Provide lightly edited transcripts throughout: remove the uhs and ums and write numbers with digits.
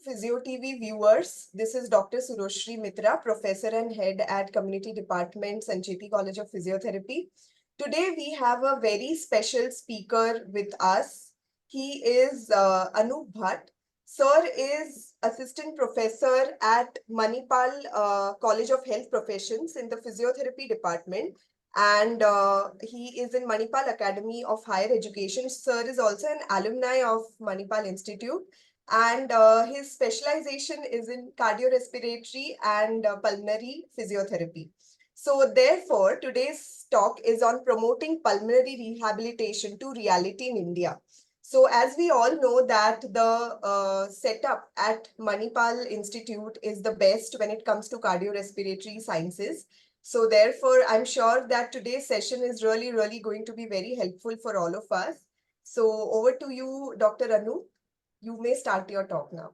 OrthoTV viewers. This is Dr. Suroshri Mitra, Professor and Head at Community Department, Sancheti College of Physiotherapy. Today we have a very special speaker with us. He is Anup Bhat. Sir is Assistant Professor at Manipal College of Health Professions in the Physiotherapy Department, and he is in Manipal Academy of Higher Education. Sir is also an alumni of Manipal Institute, and his specialization is in cardiorespiratory and pulmonary physiotherapy. So therefore, today's talk is on promoting pulmonary rehabilitation to reality in India. So as we all know that the setup at Manipal Institute is the best when it comes to cardiorespiratory sciences. So therefore, I'm sure that today's session is really going to be very helpful for all of us. So over to you, Dr. Anu. You may start your talk now.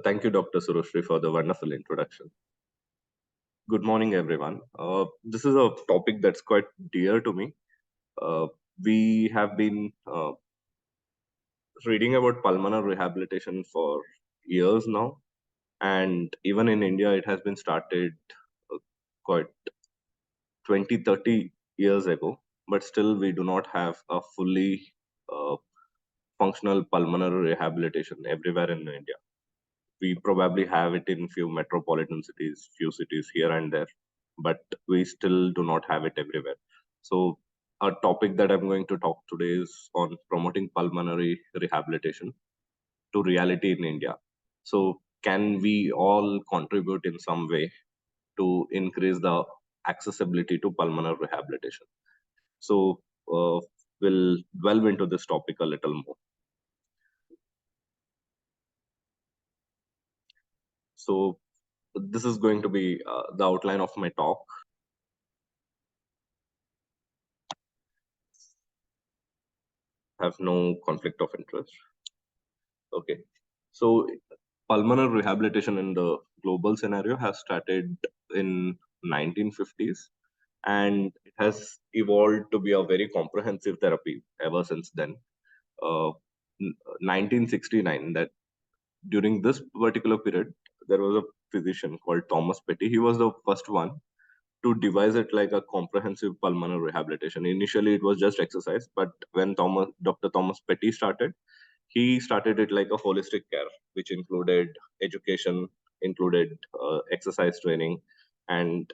Thank you, Dr. Suroshri, for the wonderful introduction. Good morning, everyone. This is a topic that's quite dear to me. We have been reading about pulmonary rehabilitation for years now, and even in India, it has been started quite 20, 30 years ago, but still we do not have a fully functional pulmonary rehabilitation everywhere in India. We probably have it in few metropolitan cities, few cities here and there, but we still do not have it everywhere. So a topic that I'm going to talk today is on promoting pulmonary rehabilitation to reality in India. So can we all contribute in some way to increase the accessibility to pulmonary rehabilitation? So we'll delve into this topic a little more. So this is going to be the outline of my talk. Have no conflict of interest. Okay. So pulmonary rehabilitation in the global scenario has started in 1950s, and it has evolved to be a very comprehensive therapy ever since then. 1969, that during this particular period, there was a physician called Thomas Petty. He was the first one to devise it like a comprehensive pulmonary rehabilitation. Initially, it was just exercise, but when Dr. Thomas Petty started, he started it like a holistic care, which included education, included exercise training, and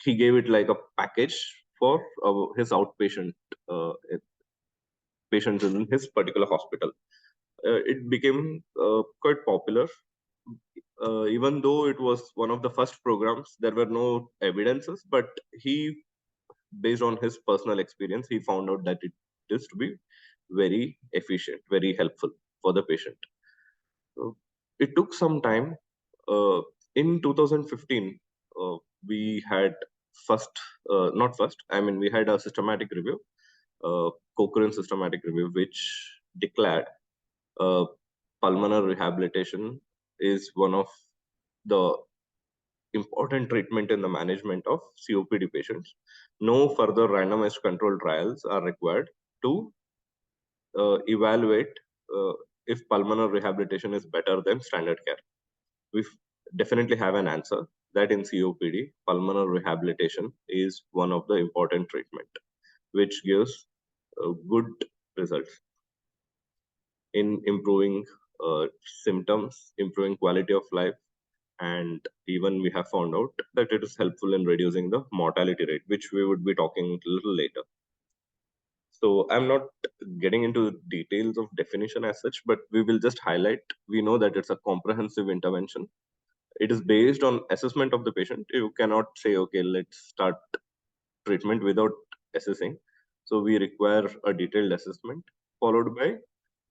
he gave it like a package for his outpatient uh, patients in his particular hospital. It became quite popular. Even though it was one of the first programs, there were no evidences, but he, based on his personal experience, he found out that it is to be very efficient, very helpful for the patient. So it took some time. In 2015, we had not first, I mean, we had a systematic review, Cochrane systematic review, which declared uh, pulmonary rehabilitation is one of the important treatment in the management of COPD patients. No further randomized controlled trials are required to evaluate if pulmonary rehabilitation is better than standard care. We definitely have an answer that in COPD, pulmonary rehabilitation is one of the important treatment, which gives good results in improving symptoms, improving quality of life, and even we have found out that it is helpful in reducing the mortality rate, which we would be talking a little later. So I'm not getting into details of definition as such, but we will just highlight. We know that it's a comprehensive intervention. It is based on assessment of the patient. You cannot say, okay, let's start treatment without assessing. So we require a detailed assessment followed by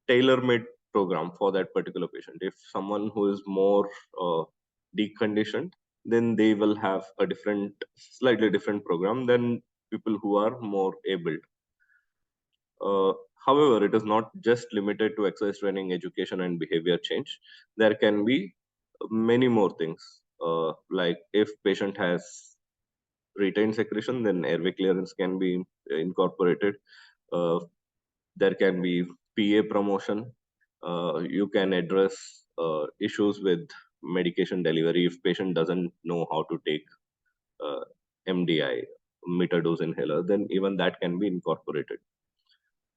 tailor-made program for that particular patient. If someone who is more deconditioned, then they will have a slightly different program than people who are more able. However, it is not just limited to exercise training, education, and behavior change. There can be many more things. Like if patient has retained secretion, then airway clearance can be incorporated. There can be PA promotion. You can address issues with medication delivery if patient doesn't know how to take uh, MDI, meter dose inhaler, then even that can be incorporated.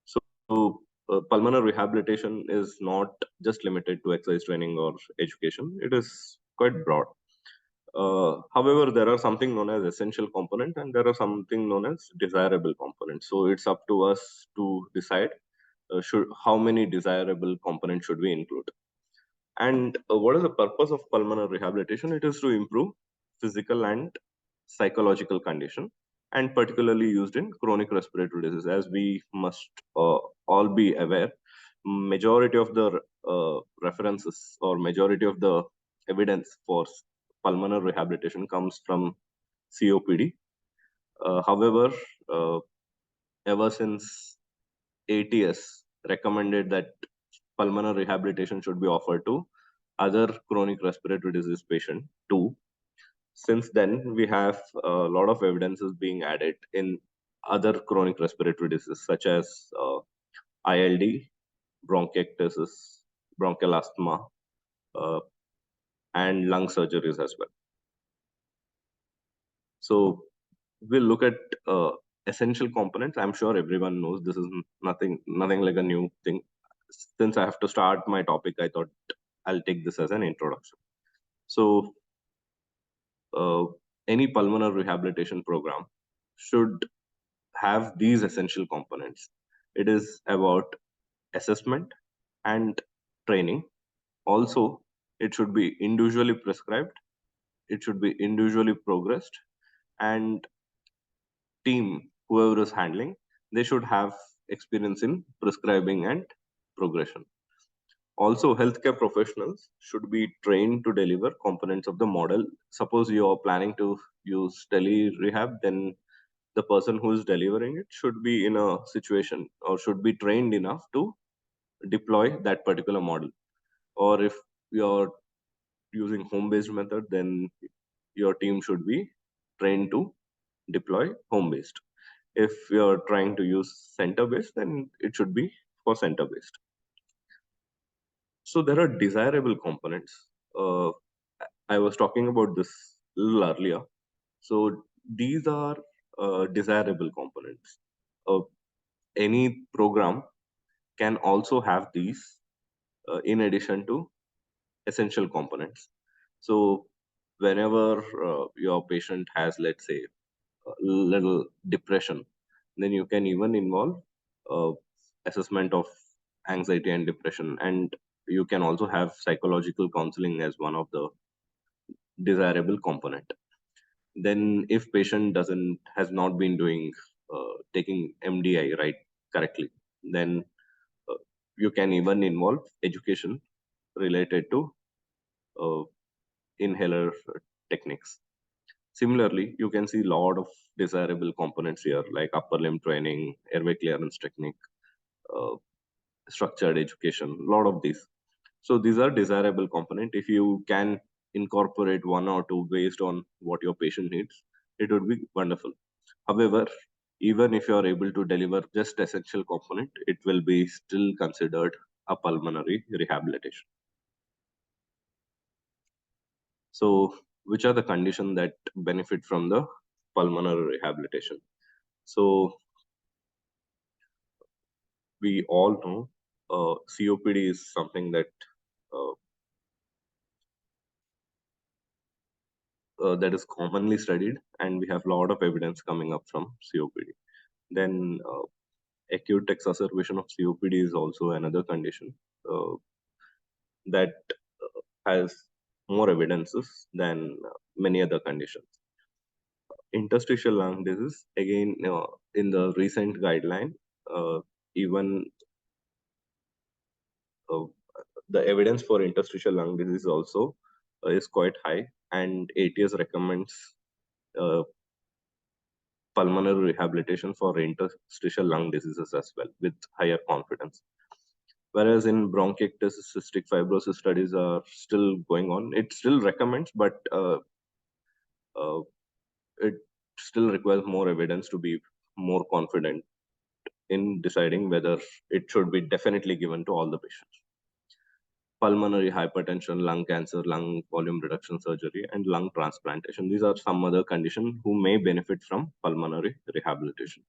So pulmonary rehabilitation is not just limited to exercise training or education. It is quite broad. However, there are something known as essential component and there are something known as desirable components. So it's up to us to decide how many desirable components should we include. And what is the purpose of pulmonary rehabilitation? It is to improve physical and psychological condition, and particularly used in chronic respiratory disease. As we must all be aware, majority of the references or majority of the evidence for pulmonary rehabilitation comes from COPD. However, uh, ever since ATS recommended that pulmonary rehabilitation should be offered to other chronic respiratory disease patient too. Since then, we have a lot of evidences being added in other chronic respiratory diseases such as ILD, bronchiectasis, bronchial asthma, uh, and lung surgeries as well. So we'll look at essential components. I'm sure everyone knows this is nothing like a new thing. Since I have to start my topic, I thought I'll take this as an introduction. So uh, any pulmonary rehabilitation program should have these essential components. It is about assessment and training. Also, it should be individually prescribed, it should be individually progressed, and team, whoever is handling, they should have experience in prescribing and progression. Also, healthcare professionals should be trained to deliver components of the model. Suppose you are planning to use tele rehab, then the person who is delivering it should be in a situation or should be trained enough to deploy that particular model. Or if you're using home-based method, then your team should be trained to deploy home-based. If you're trying to use center-based, then it should be for center-based. So there are desirable components. Uh, I was talking about this a little earlier. So these are desirable components. Any program can also have these in addition to essential components. So whenever your patient has, let's say, a little depression, then you can even involve uh, assessment of anxiety and depression, and you can also have psychological counseling as one of the desirable component. Then if patient doesn't has not been doing taking MDI right correctly, then uh, you can even involve education related to uh, inhaler techniques. Similarly, you can see a lot of desirable components here, like upper limb training, airway clearance technique, uh, structured education, a lot of these. So these are desirable component. If you can incorporate one or two based on what your patient needs, it would be wonderful. However, even if you are able to deliver just essential component, it will be still considered a pulmonary rehabilitation. So, which are the conditions that benefit from the pulmonary rehabilitation? So, we all know COPD is something uh, that is commonly studied, and we have a lot of evidence coming up from COPD. Then, acute exacerbation of COPD is also another condition that has more evidences than many other conditions. Interstitial lung disease, again, in the recent guideline, even uh, the evidence for interstitial lung disease also is quite high, and ATS recommends uh, pulmonary rehabilitation for interstitial lung diseases as well with higher confidence. Whereas in bronchiectasis, cystic fibrosis studies are still going on. It still recommends, but uh, it still requires more evidence to be more confident in deciding whether it should be definitely given to all the patients. pulmonary hypertension, lung cancer, lung volume reduction surgery, and lung transplantation. These are some other conditions who may benefit from pulmonary rehabilitation.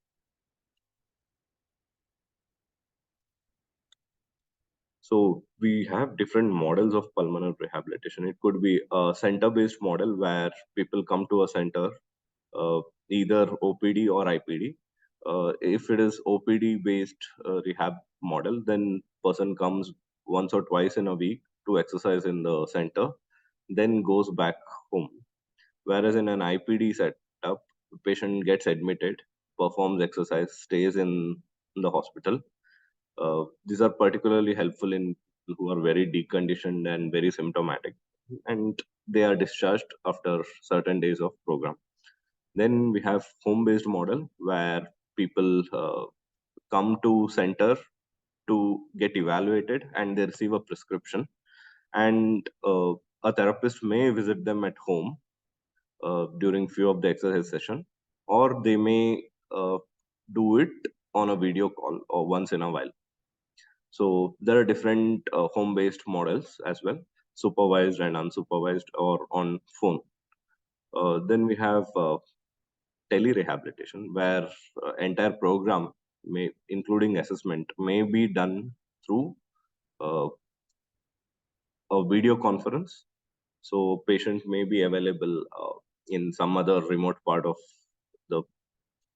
So we have different models of pulmonary rehabilitation. It could be a center-based model where people come to a center, either OPD or IPD. If it is OPD-based rehab model, then person comes once or twice in a week to exercise in the center, then goes back home. Whereas in an IPD setup, the patient gets admitted, performs exercise, stays in the hospital. These are particularly helpful in people who are very deconditioned and very symptomatic, and they are discharged after certain days of program. Then we have home-based model where people come to center to get evaluated and they receive a prescription, and a therapist may visit them at home during few of the exercise session, or they may do it on a video call or once in a while. So there are different home-based models as well, supervised and unsupervised or on phone. Then we have telerehabilitation, where entire program, including assessment, may be done through uh, a video conference. So patient may be available in some other remote part of the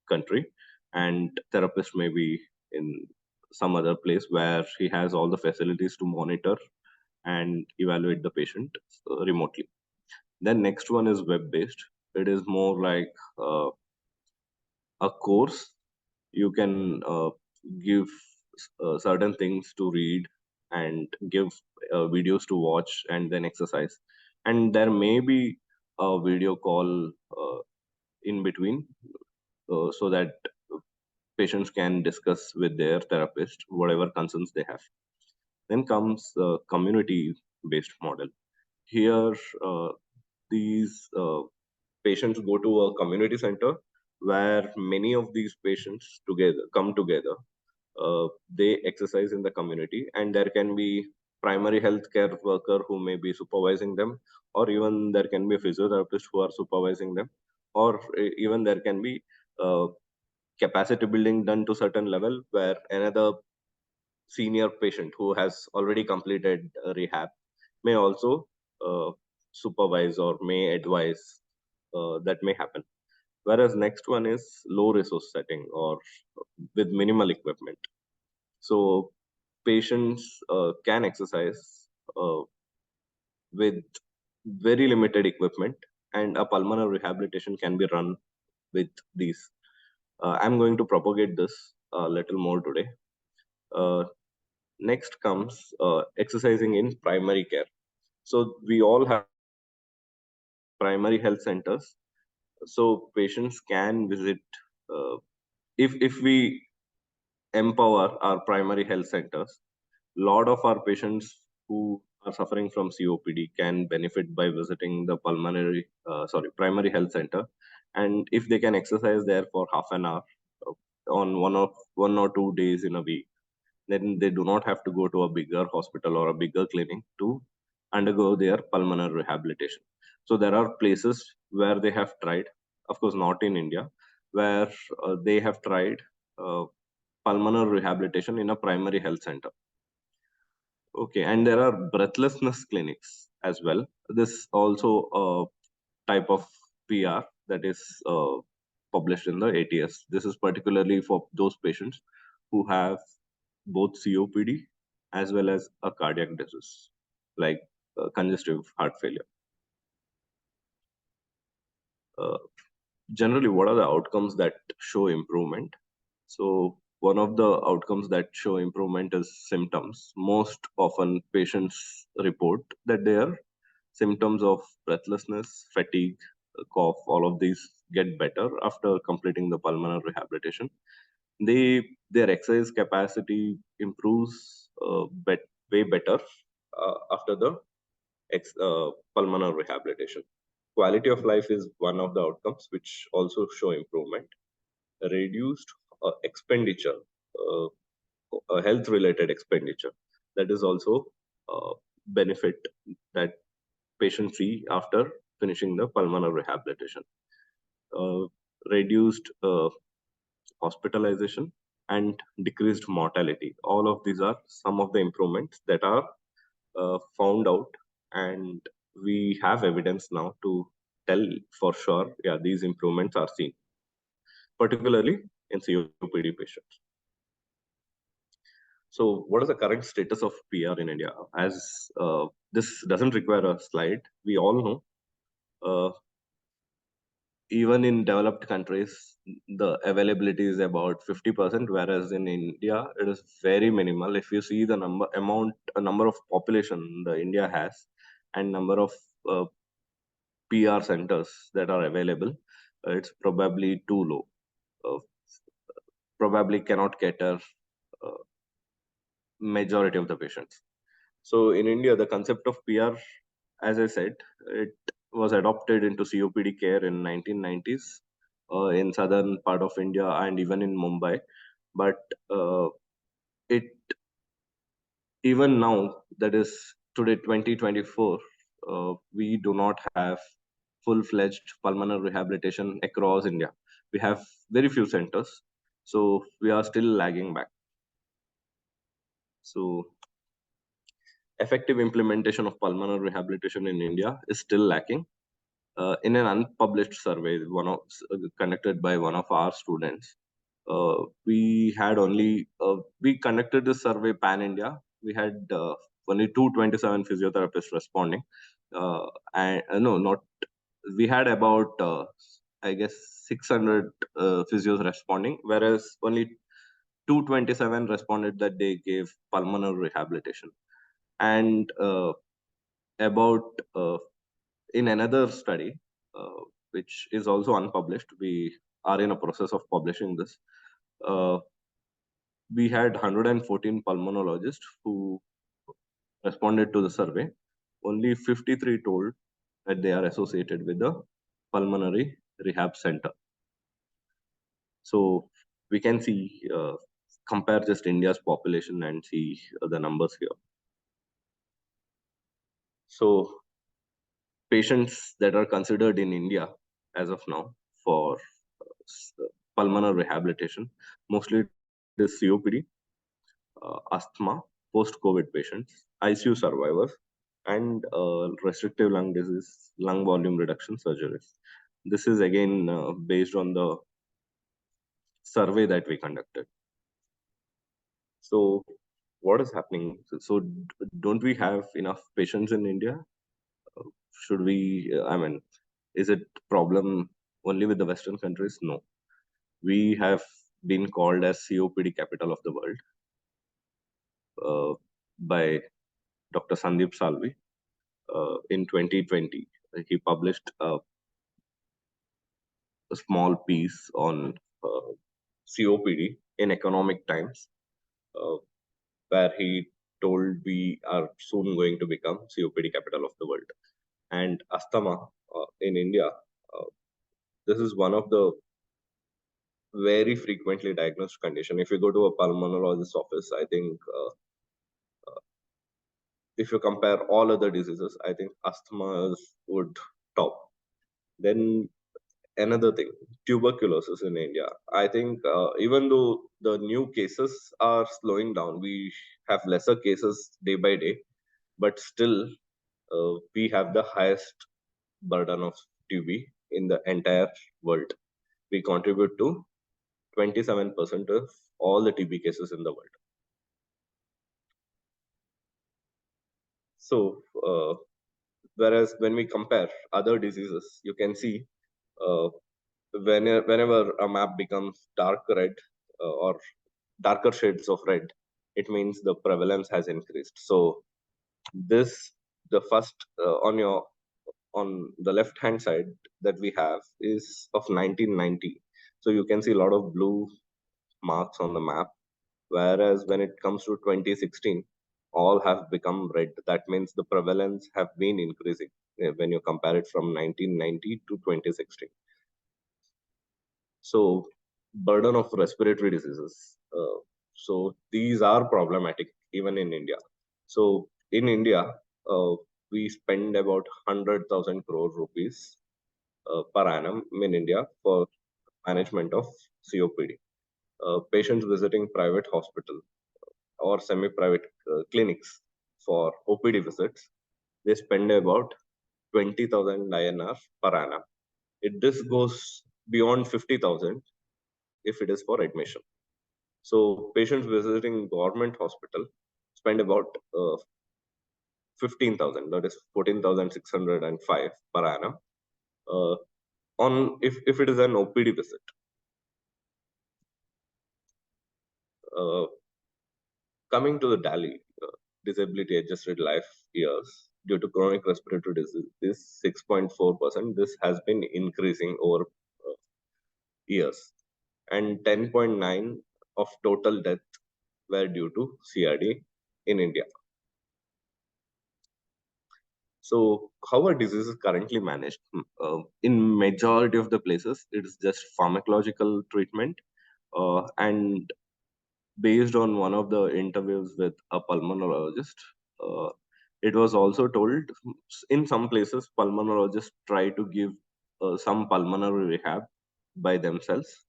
country, and therapist may be in some other place where he has all the facilities to monitor and evaluate the patient remotely. Then next one is web based. It is more like a course. You can give certain things to read and give videos to watch and then exercise, and there may be a video call in between, so that patients can discuss with their therapist whatever concerns they have. Then comes the community-based model. Here, these patients go to a community center where many of these patients together come together. They exercise in the community, and there can be primary healthcare worker who may be supervising them, or even there can be a physiotherapist who are supervising them, or even there can be capacity building done to certain level where another senior patient who has already completed rehab may also supervise or may advise. That may happen. Whereas next one is low resource setting or with minimal equipment. So patients can exercise with very limited equipment, and a pulmonary rehabilitation can be run with these. I'm going to propagate this a little more today. Uh, Next comes exercising in primary care. So we all have primary health centers. So patients can visit, uh, if we empower our primary health centers, lot of our patients who are suffering from COPD can benefit by visiting the primary health center. And if they can exercise there for half an hour on one or 2 days in a week, then they do not have to go to a bigger hospital or a bigger clinic to undergo their pulmonary rehabilitation. So there are places where they have tried, of course not in India, where they have tried uh, pulmonary rehabilitation in a primary health center. Okay, and there are breathlessness clinics as well. This also a type of PR that is published in the ATS. This is particularly for those patients who have both COPD as well as a cardiac disease, like congestive heart failure. Uh, Generally, what are the outcomes that show improvement? So one of the outcomes that show improvement is symptoms. Most often patients report that their symptoms of breathlessness, fatigue, cough, all of these get better after completing the pulmonary rehabilitation. Their exercise capacity improves way better after the pulmonary rehabilitation. Quality of life is one of the outcomes which also show improvement. Reduced expenditure, health related expenditure, that is also benefit that patients see after finishing the pulmonary rehabilitation. Reduced hospitalization and decreased mortality. All of these are some of the improvements that are found out, and we have evidence now to tell for sure, yeah, these improvements are seen, particularly in COPD patients. So what is the current status of PR in India? As this doesn't require a slide, we all know, even in developed countries, the availability is about 50%, whereas in India, it is very minimal. If you see the number of population the India has and number of PR centers that are available, it's probably too low. Probably cannot cater majority of the patients. So in India, the concept of PR, as I said, it was adopted into COPD care in 1990s in southern part of India and even in Mumbai. But it even now, that is today 2024, we do not have full-fledged pulmonary rehabilitation across India. We have very few centers, so we are still lagging back. So effective implementation of pulmonary rehabilitation in India is still lacking. In an unpublished survey, conducted by one of our students, we conducted this survey pan India. We had only 227 physiotherapists responding, and no, not we had about I guess 600 physios responding, whereas only 227 responded that they gave pulmonary rehabilitation. And about in another study, which is also unpublished, we are in a process of publishing this. We had 114 pulmonologists who responded to the survey. Only 53 told that they are associated with the pulmonary rehab center. So we can see, compare just India's population and see the numbers here. So patients that are considered in India as of now for pulmonary rehabilitation, mostly it is COPD, asthma, post-COVID patients, ICU survivors, and restrictive lung disease, lung volume reduction surgeries. This is again based on the survey that we conducted. So what is happening? So don't we have enough patients in India? Should we, is it problem only with the Western countries? No. We have been called as COPD capital of the world by Dr. Sandeep Salvi in 2020. He published a small piece on COPD in Economic Times, where he told we are soon going to become COPD capital of the world. And asthma in India, this is one of the very frequently diagnosed condition. If you go to a pulmonologist office, I think if you compare all other diseases, I think asthma would top. Then another thing, tuberculosis in India. I think even though the new cases are slowing down, we have lesser cases day by day, but still we have the highest burden of TB in the entire world. We contribute to 27% of all the TB cases in the world. So, whereas when we compare other diseases, you can see whenever a map becomes dark red or darker shades of red, it means the prevalence has increased. So this, the first on the left hand side that we have is of 1990. So you can see a lot of blue marks on the map, whereas when it comes to 2016, all have become red. That means the prevalence have been increasing when you compare it from 1990 to 2016. So burden of respiratory diseases. So these are problematic even in India. So in India, we spend about 100,000 crore rupees per annum in India for management of COPD. Patients visiting private hospital or semi-private clinics for OPD visits, they spend about 20,000 INR per annum. This goes beyond 50,000 if it is for admission. So patients visiting government hospital spend about 15,000, that is 14,605 per annum, uh, on if it is an OPD visit. Uh, Coming to the DALI, disability adjusted life years due to chronic respiratory disease is 6.4%. This has been increasing over years, and 10.9 of total death were due to CRD in India. So, how are diseases currently managed? In majority of the places, it is just pharmacological treatment, and based on one of the interviews with a pulmonologist, uh, it was also told in some places pulmonologists try to give some pulmonary rehab by themselves,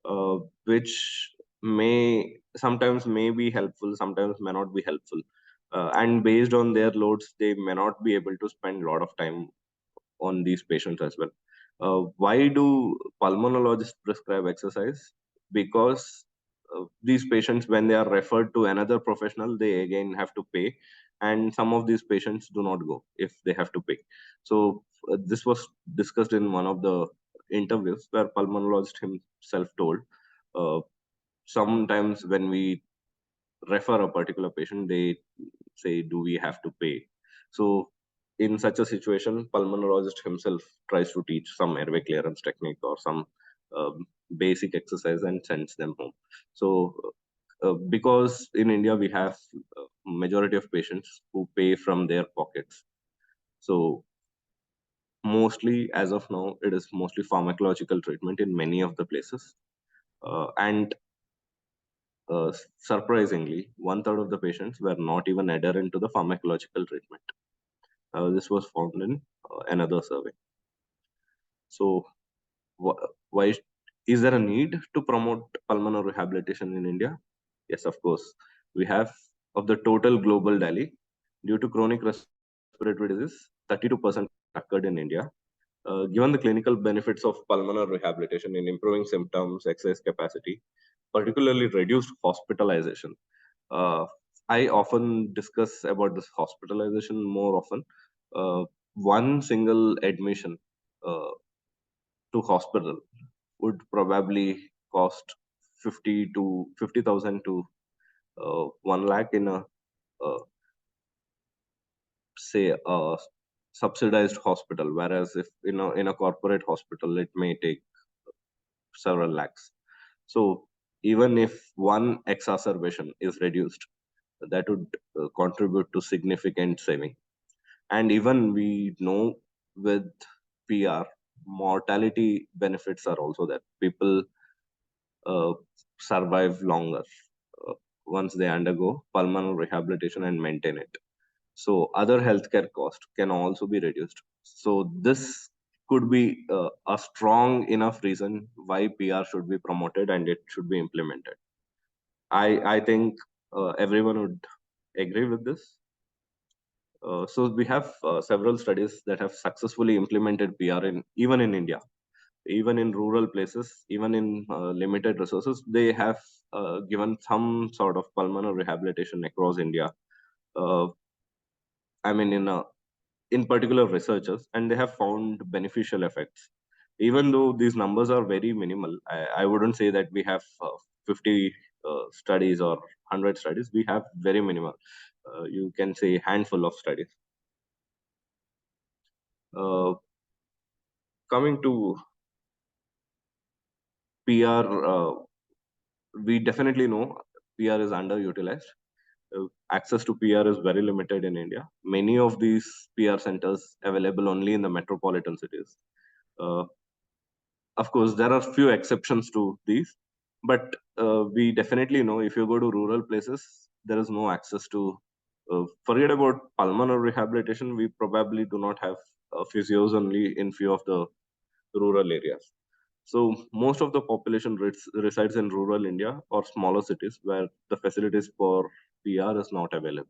uh, which may sometimes may be helpful, sometimes may not be helpful. And based on their loads, they may not be able to spend a lot of time on these patients as well. Why do pulmonologists prescribe exercise? Because these patients, when they are referred to another professional, they again have to pay, and some of these patients do not go if they have to pay. So this was discussed in one of the interviews where pulmonologist himself told, uh, sometimes when we refer a particular patient, they say, do we have to pay? So in such a situation, pulmonologist himself tries to teach some airway clearance technique or some basic exercise and sends them home. So because in India we have majority of patients who pay from their pockets. So mostly as of now, it is mostly pharmacological treatment in many of the places. And surprisingly, one third of the patients were not even adherent to the pharmacological treatment. This was found in another survey. So, why is there a need to promote pulmonary rehabilitation in India? Yes, of course. We have of the total global DALI due to chronic respiratory disease, 32% occurred in India. Given the clinical benefits of pulmonary rehabilitation in improving symptoms, exercise capacity, particularly reduced hospitalization. Uh, I often discuss about this hospitalization more often. Uh, one single admission uh, to hospital would probably cost 50,000 to 1 lakh in a uh, say a subsidized hospital, whereas if in a corporate hospital it may take several lakhs. So even if one exacerbation is reduced, that would contribute to significant saving. And even we know with PR, mortality benefits are also there. People uh, survive longer uh, once they undergo pulmonary rehabilitation and maintain it. So other healthcare costs can also be reduced. So this could be a strong enough reason why PR should be promoted and it should be implemented. I think everyone would agree with this. So we have several studies that have successfully implemented PR in even in India, even in rural places, even in limited resources. They have given some sort of pulmonary rehabilitation across India. Uh, I mean, in particular researchers, and they have found beneficial effects. Even though these numbers are very minimal, I wouldn't say that we have 50 studies or 100 studies. We have very minimal. You can say handful of studies. Uh, Coming to PR, we definitely know PR is underutilized. Access to PR is very limited in India. Many of these PR centers available only in the metropolitan cities. Uh, of course, there are few exceptions to these, but we definitely know if you go to rural places, there is no access to Forget about pulmonary rehabilitation. We probably do not have physios only in few of the rural areas. So most of the population resides in rural India or smaller cities where the facilities for PR is not available.